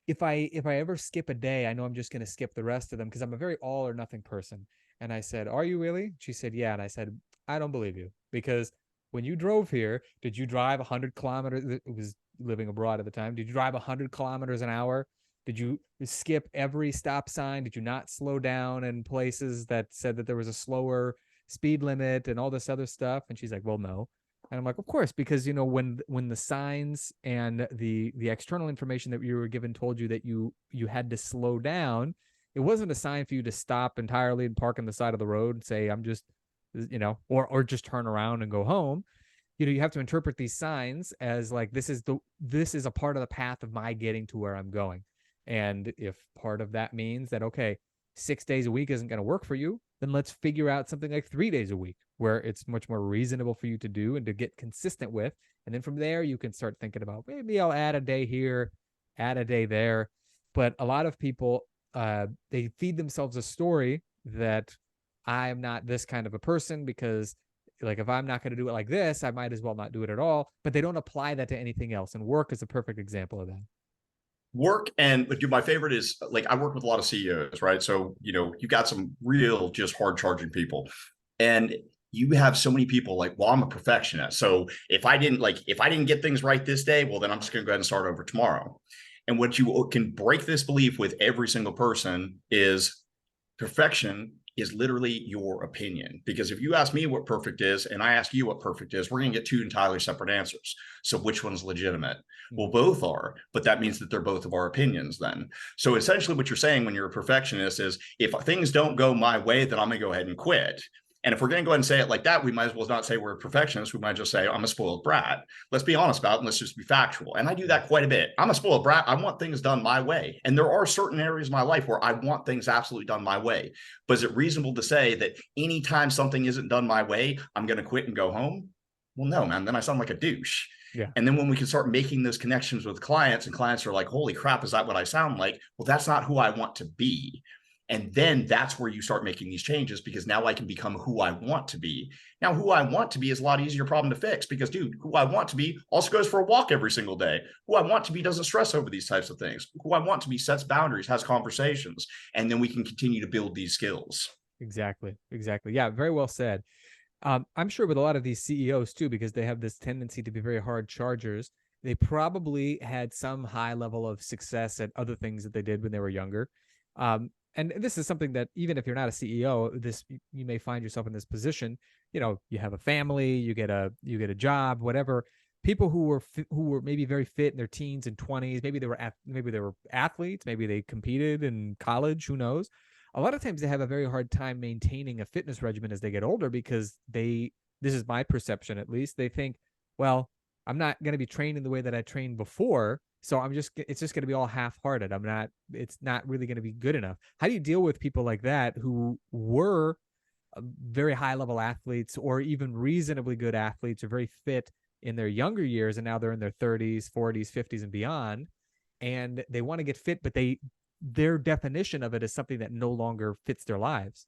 if I ever skip a day, I know I'm just going to skip the rest of them because I'm a very all or nothing person. And I said, are you really? She said, yeah. And I said, I don't believe you, because when you drove here, did you drive 100 kilometers? It was living abroad at the time. Did you drive 100 kilometers an hour? Did you skip every stop sign? Did you not slow down in places that said that there was a slower speed limit and all this other stuff? And she's like, well, no. And I'm like, of course, because when the signs and the external information that you were given told you that you had to slow down, it wasn't a sign for you to stop entirely and park on the side of the road and say, I'm just, or just turn around and go home. You have to interpret these signs as like, this is a part of the path of my getting to where I'm going. And if part of that means that, okay, 6 days a week isn't going to work for you, then let's figure out something like 3 days a week where it's much more reasonable for you to do and to get consistent with. And then from there, you can start thinking about, maybe I'll add a day here, add a day there. But a lot of people, they feed themselves a story that I'm not this kind of a person because, like, if I'm not going to do it like this, I might as well not do it at all. But they don't apply that to anything else. And work is a perfect example of that. Work, and but dude, my favorite is, like, I work with a lot of CEOs, right? So you got some real just hard charging people, and you have so many people like, well, I'm a perfectionist, so if I didn't get things right this day, well, then I'm just going to go ahead and start over tomorrow. And what you can break this belief with every single person is perfection is literally your opinion. Because if you ask me what perfect is and I ask you what perfect is, we're going to get two entirely separate answers. So which one's legitimate? Well, both are, but that means that they're both of our opinions then. So essentially what you're saying when you're a perfectionist is, if things don't go my way, then I'm going to go ahead and quit. And if we're going to go ahead and say it like that, we might as well not say we're perfectionists. We might just say, I'm a spoiled brat. Let's be honest about it, and let's just be factual. And I do that quite a bit. I'm a spoiled brat. I want things done my way. And there are certain areas of my life where I want things absolutely done my way. But is it reasonable to say that anytime something isn't done my way, I'm going to quit and go home? Well, no, man. Then I sound like a douche. Yeah. And then when we can start making those connections with clients, and clients are like, holy crap, is that what I sound like? Well, that's not who I want to be. And then that's where you start making these changes, because now I can become who I want to be. Now, who I want to be is a lot easier problem to fix, because, dude, who I want to be also goes for a walk every single day. Who I want to be doesn't stress over these types of things. Who I want to be sets boundaries, has conversations, and then we can continue to build these skills. Exactly. Exactly. Yeah. Very well said. I'm sure with a lot of these CEOs too, because they have this tendency to be very hard chargers, they probably had some high level of success at other things that they did when they were younger. And this is something that even if you're not a CEO, you may find yourself in this position. You know, you have a family, you get a job, whatever. People who were maybe very fit in their teens and 20s, maybe they were athletes, maybe they competed in college, who knows. A lot of times they have a very hard time maintaining a fitness regimen as they get older, because this is my perception at least, they think, well, I'm not going to be trained in the way that I trained before, so it's just going to be all half-hearted. It's not really going to be good enough. How do you deal with people like that who were very high level athletes, or even reasonably good athletes, or very fit in their younger years, and now they're in their 30s, 40s, 50s and beyond, and they want to get fit, but their definition of it is something that no longer fits their lives?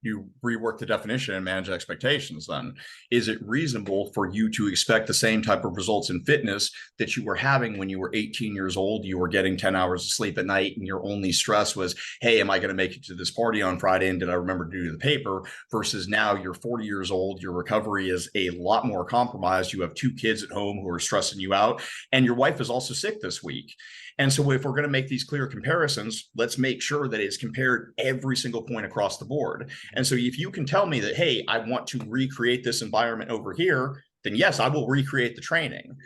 You rework the definition and manage expectations. Then is it reasonable for you to expect the same type of results in fitness that you were having when you were 18 years old? You were getting 10 hours of sleep at night, and your only stress was, hey, am I going to make it to this party on Friday, and did I remember to do the paper? Versus now you're 40 years old, your recovery is a lot more compromised, you have 2 kids at home who are stressing you out, and your wife is also sick this week. And so if we're going to make these clear comparisons, let's make sure that it's compared every single point across the board. And so if you can tell me that, hey, I want to recreate this environment over here, then yes, I will recreate the training.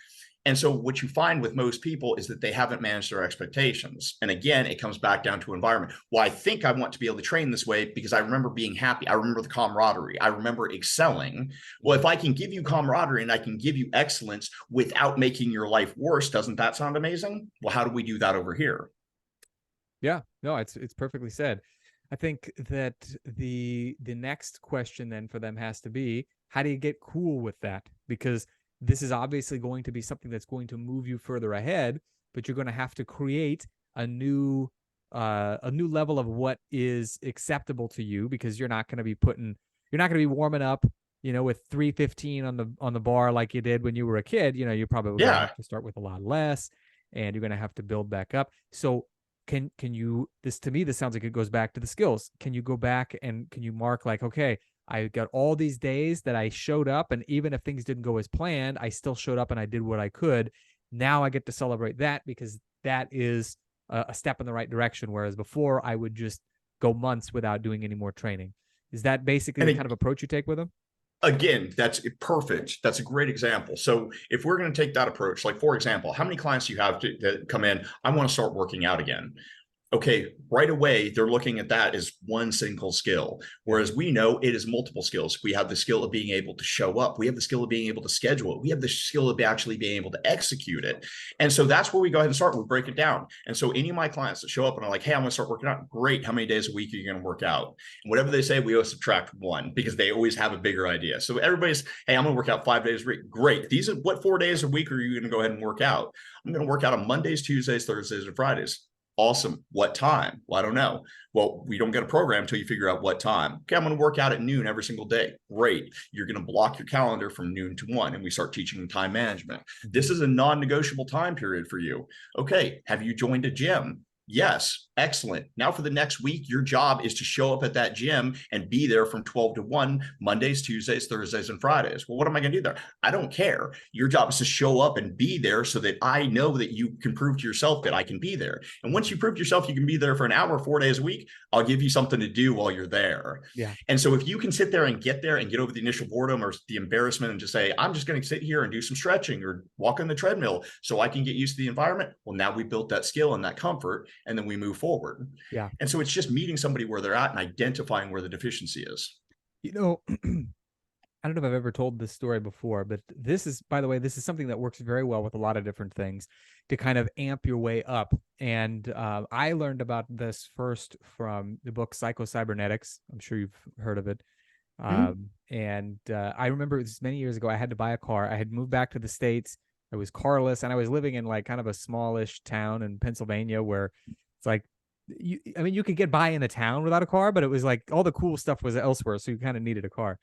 And so what you find with most people is that they haven't managed their expectations. And again, it comes back down to environment. Well, I think I want to be able to train this way because I remember being happy. I remember the camaraderie. I remember excelling. Well, if I can give you camaraderie and I can give you excellence without making your life worse, doesn't that sound amazing? Well, how do we do that over here? Yeah, no, it's perfectly said. I think that the next question then for them has to be, how do you get cool with that? Because this is obviously going to be something that's going to move you further ahead, but you're going to have to create a new level of what is acceptable to you, because you're not going to be warming up, with 315 on the bar like you did when you were a kid. You're probably going to have to start with a lot less, and you're going to have to build back up. So can you, this sounds like it goes back to the skills. Can you go back and can you mark like, okay, I got all these days that I showed up, and even if things didn't go as planned, I still showed up and I did what I could. Now I get to celebrate that, because that is a step in the right direction. Whereas before I would just go months without doing any more training. Is that basically the kind of approach you take with them? Again, that's perfect. That's a great example. So if we're going to take that approach, like, for example, how many clients do you have that come in, I want to start working out again? Okay, right away, they're looking at that as one single skill. Whereas we know it is multiple skills. We have the skill of being able to show up. We have the skill of being able to schedule it. We have the skill of actually being able to execute it. And so that's where we go ahead and start. We break it down. And so any of my clients that show up and are like, hey, I'm going to start working out. Great. How many days a week are you going to work out? And whatever they say, we always subtract 1, because they always have a bigger idea. So everybody's, hey, I'm going to work out 5 days a week. Great. These are what 4 days a week are you going to go ahead and work out? I'm going to work out on Mondays, Tuesdays, Thursdays, and Fridays. Awesome. What time? Well, I don't know. Well, we don't get a program until you figure out what time. Okay, I'm going to work out at noon every single day. Great. You're going to block your calendar from noon to 1, and we start teaching time management. This is a non-negotiable time period for you. Okay, have you joined a gym? Yes. Excellent. Now for the next week, your job is to show up at that gym and be there from 12 to 1, Mondays, Tuesdays, Thursdays, and Fridays. Well, what am I going to do there? I don't care. Your job is to show up and be there so that I know that you can prove to yourself that I can be there. And once you prove to yourself you can be there for an hour, 4 days a week, I'll give you something to do while you're there. Yeah. And so if you can sit there and get over the initial boredom or the embarrassment and just say, I'm just going to sit here and do some stretching or walk on the treadmill so I can get used to the environment. Well, now we built that skill and that comfort, and then we move forward. Yeah. And so it's just meeting somebody where they're at and identifying where the deficiency is. You know, I don't know if I've ever told this story before, but this is, by the way, this is something that works very well with a lot of different things to kind of amp your way up. And I learned about this first from the book Psycho-Cybernetics. I'm sure you've heard of it. Mhm. And I remember it was many years ago. I had to buy a car. I had moved back to the States. I was carless, and I was living in like kind of a smallish town in Pennsylvania where it's like, I mean, you could get by in a town without a car, but it was like all the cool stuff was elsewhere, so you kind of needed a car.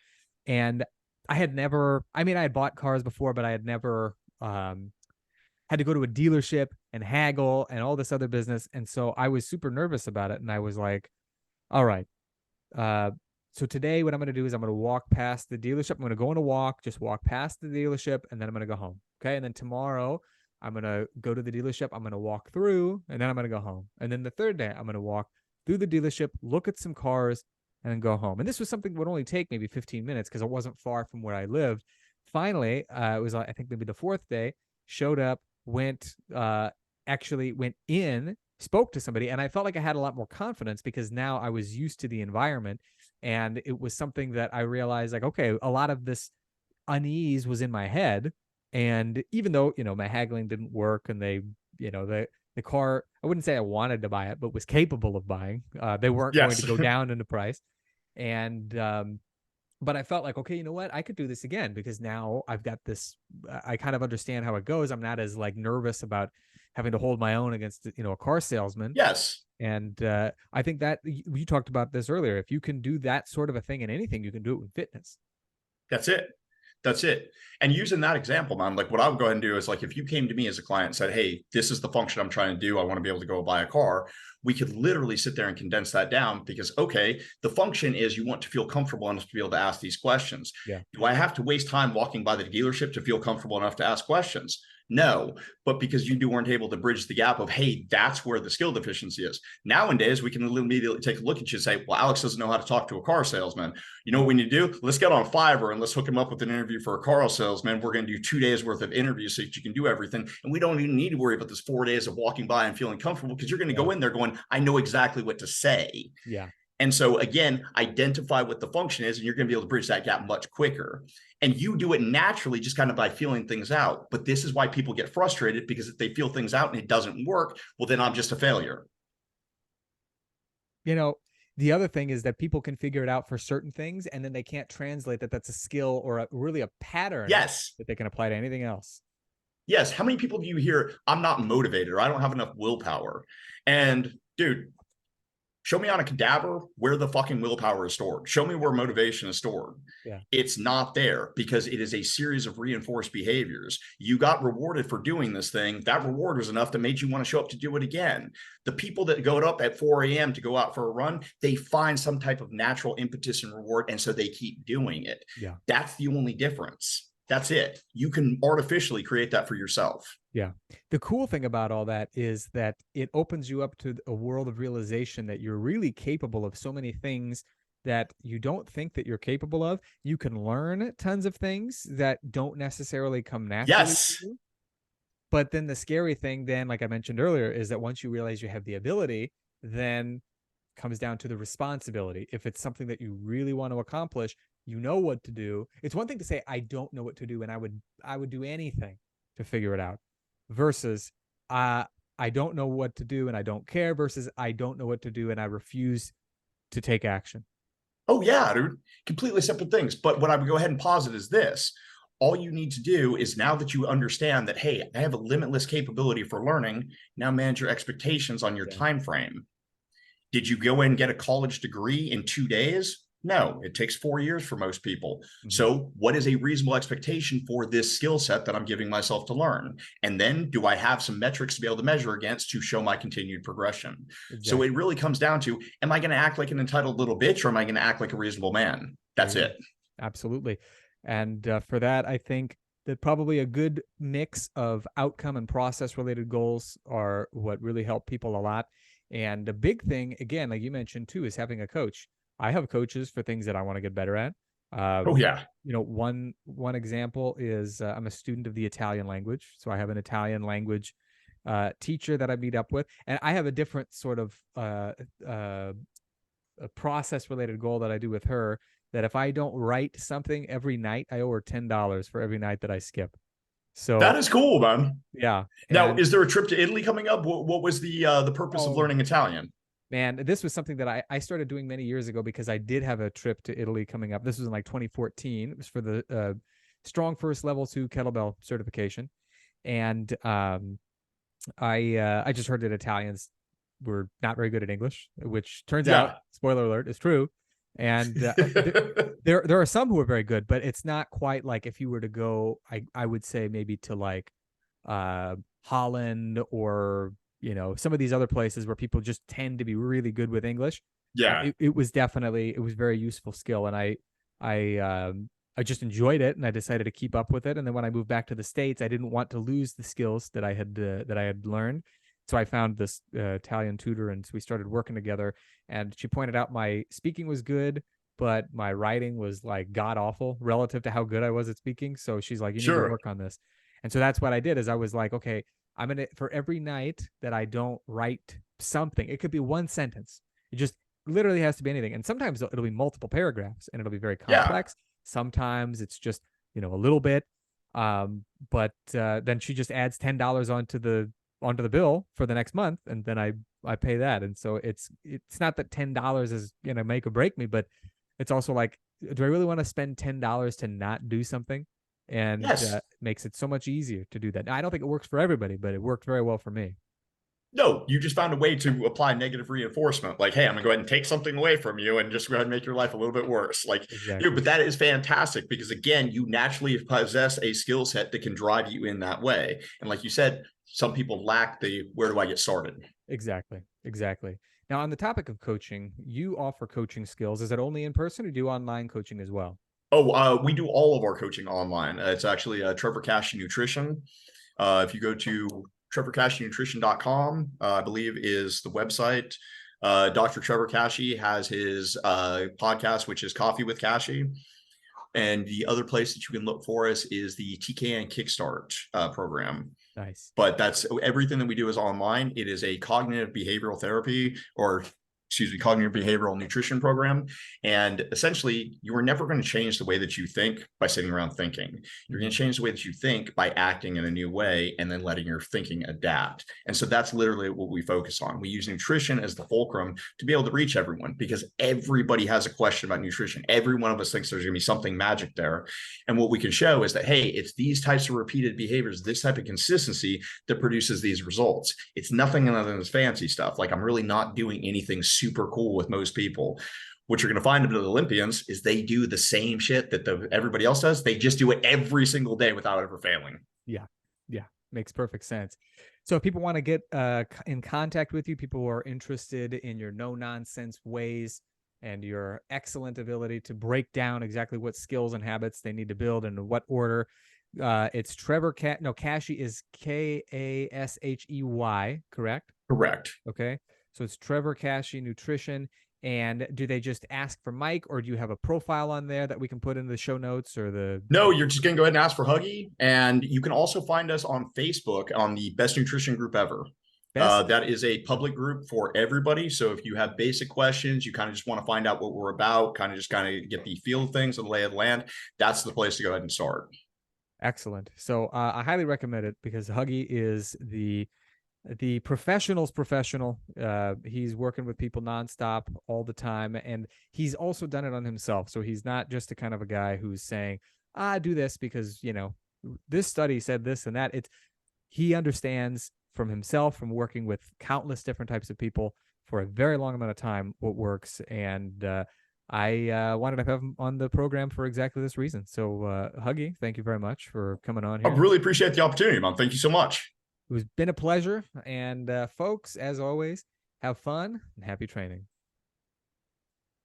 And I had never, I mean, I had bought cars before, but I had never had to go to a dealership and haggle and all this other business. And so I was super nervous about it. And I was like, all right, uh, so today, what I'm going to do is I'm going to walk past the dealership. I'm going to go on a walk, just walk past the dealership, and then I'm going to go home. Okay. And then tomorrow, I'm going to go to the dealership. I'm going to walk through, and then I'm going to go home. And then the third day, I'm going to walk through the dealership, look at some cars, and then go home. And this was something that would only take maybe 15 minutes because it wasn't far from where I lived. Finally, it was, I think, maybe the fourth day, showed up, actually went in, spoke to somebody, and I felt like I had a lot more confidence because now I was used to the environment. And it was something that I realized, like, okay, a lot of this unease was in my head. And even though, my haggling didn't work, and they, the car, I wouldn't say I wanted to buy it, but was capable of buying. They weren't going to Yes. go down in the price. And but I felt like, okay, you know what? I could do this again because now I've got this. I kind of understand how it goes. I'm not as like nervous about having to hold my own against, a car salesman. Yes. And I think that you talked about this earlier. If you can do that sort of a thing in anything, you can do it with fitness. That's it. That's it. And using that example, man, like what I would go ahead and do is like if you came to me as a client and said, hey, this is the function I'm trying to do, I want to be able to go buy a car, we could literally sit there and condense that down because, okay, the function is you want to feel comfortable enough to be able to ask these questions. Yeah. Do I have to waste time walking by the dealership to feel comfortable enough to ask questions? No, but because you weren't able to bridge the gap of, hey, that's where the skill deficiency is. Nowadays, we can immediately take a look at you and say, well, Alex doesn't know how to talk to a car salesman. You know what we need to do? Let's get on Fiverr and let's hook him up with an interview for a car salesman. We're going to do 2 days worth of interviews so that you can do everything. And we don't even need to worry about this 4 days of walking by and feeling comfortable because you're going to go in there going, I know exactly what to say. Yeah. And so again, identify what the function is, and you're going to be able to bridge that gap much quicker. And you do it naturally, just kind of by feeling things out. But this is why people get frustrated, because if they feel things out and it doesn't work, well, then I'm just a failure. The other thing is that people can figure it out for certain things, and then they can't translate that that's a skill or really a pattern Yes. that they can apply to anything else. Yes. How many people do you hear, I'm not motivated, or I don't have enough willpower? And dude, show me on a cadaver where the fucking willpower is stored. Show me where motivation is stored. Yeah. It's not there because it is a series of reinforced behaviors. You got rewarded for doing this thing. That reward was enough that made you want to show up to do it again. The people that go up at 4 a.m. to go out for a run, they find some type of natural impetus and reward. And so they keep doing it. Yeah. That's the only difference. That's it. You can artificially create that for yourself. Yeah. The cool thing about all that is that it opens you up to a world of realization that you're really capable of so many things that you don't think that you're capable of. You can learn tons of things that don't necessarily come naturally to Yes. you. But then the scary thing then, like I mentioned earlier, is that once you realize you have the ability, then comes down to the responsibility. If it's something that you really want to accomplish, you know what to do. It's one thing to say, I don't know what to do, and I would do anything to figure it out, versus I don't know what to do and I don't care, versus I don't know what to do and I refuse to take action. Oh, yeah, dude. Completely separate things. But what I would go ahead and posit is this. All you need to do is, now that you understand that, hey, I have a limitless capability for learning, now manage your expectations on your time frame. Did you go in and get a college degree in 2 days? No, it takes 4 years for most people. Mm-hmm. So what is a reasonable expectation for this skill set that I'm giving myself to learn? And then do I have some metrics to be able to measure against to show my continued progression? Exactly. So it really comes down to, am I going to act like an entitled little bitch, or am I going to act like a reasonable man? That's it. Absolutely. And for that, I think that probably a good mix of outcome and process related goals are what really help people a lot. And the big thing, again, like you mentioned too, is having a coach. I have coaches for things that I want to get better at. Oh yeah. One example is I'm a student of the Italian language. So I have an Italian language teacher that I meet up with, and I have a different sort of a process related goal that I do with her. that if I don't write something every night, I owe her $10 for every night that I skip. So That is cool, man. yeah. Now, And is there a trip to Italy coming up? What was the purpose of oh learning Italian? man, this was something that I started doing many years ago because I did have a trip to Italy coming up. This was in like 2014. It was for the strong first level 2 kettlebell certification. And I just heard that Italians were not very good at English, which turns out, Yeah. spoiler alert, is true. And there are some who are very good, but it's not quite like if you were to go, I would say maybe to like Holland or some of these other places where people just tend to be really good with English. Yeah. It was very useful skill, and I just enjoyed it, and I decided to keep up with it. And then when I moved back to the States, I didn't want to lose the skills that I had learned. So I found this Italian tutor, and so we started working together. And she pointed out my speaking was good, but my writing was like god awful relative to how good I was at speaking. So she's like, "You need to Sure. work on this." And so that's what I did. Is I was like, "Okay, I'm gonna for every night that I don't write something, it could be one sentence. It just literally has to be anything. And sometimes it'll be multiple paragraphs, and it'll be very Yeah. complex. Sometimes it's just a little bit, but then she just adds $10 onto the bill for the next month, and then I pay that. And so it's not that $10 is gonna make or break me, but it's also like, do I really want to spend $10 to not do something? And Yes. makes it so much easier to do that. Now, I don't think it works for everybody, but it worked very well for me. No, you just found a way to apply negative reinforcement. Like, hey, I'm gonna go ahead and take something away from you and just go ahead and make your life a little bit worse. Like, Exactly. but that is fantastic because again, you naturally possess a skill set that can drive you in that way. And like you said, some people lack the where do I get started? Exactly. Exactly. Now, on the topic of coaching, you offer coaching skills. Is it only in person, or do you online coaching as well? Oh, we do all of our coaching online. It's actually Trevor Cash Nutrition. If you go to trevorcashnutrition.com, I believe is the website. Dr. Trevor Cashy has his podcast, which is Coffee with Cashy. And the other place that you can look for us is the TKN Kickstart program. Nice. But that's everything that we do is online. It is a cognitive behavioral therapy, or excuse me, cognitive behavioral nutrition program. And essentially, you are never going to change the way that you think by sitting around thinking. You're going to change the way that you think by acting in a new way and then letting your thinking adapt. And so that's literally what we focus on. We use nutrition as the fulcrum to be able to reach everyone because everybody has a question about nutrition. Every one of us thinks there's going to be something magic there. And what we can show is that, hey, it's these types of repeated behaviors, this type of consistency that produces these results. It's nothing other than this fancy stuff. Like, I'm really not doing anything super cool with most people. What you're going to find with the Olympians is they do the same shit that everybody else does. They just do it every single day without ever failing. Yeah. Yeah. Makes perfect sense. So if people want to get in contact with you, people who are interested in your no nonsense ways and your excellent ability to break down exactly what skills and habits they need to build and in what order, it's Trevor Cashy is Kashey, correct? Correct. Okay. So it's Trevor Cashy Nutrition. And do they just ask for Mike, or do you have a profile on there that we can put in the show notes or the? No, you're just going to go ahead and ask for Huggy. And you can also find us on Facebook on the Best Nutrition Group Ever. Best. That is a public group for everybody. So if you have basic questions, you kind of just want to find out what we're about, kind of get the feel of things and lay of the land, that's the place to go ahead and start. Excellent. So I highly recommend it because Huggy is the professional's professional. He's working with people nonstop all the time, and he's also done it on himself. So he's not just a kind of a guy who's saying, do this because this study said this and that. He understands from himself, from working with countless different types of people for a very long amount of time, what works. And I wanted to have him on the program for exactly this reason. So Huggy, thank you very much for coming on I here. really appreciate the opportunity, man. Thank you so much. It has been a pleasure. And folks, as always, have fun and happy training.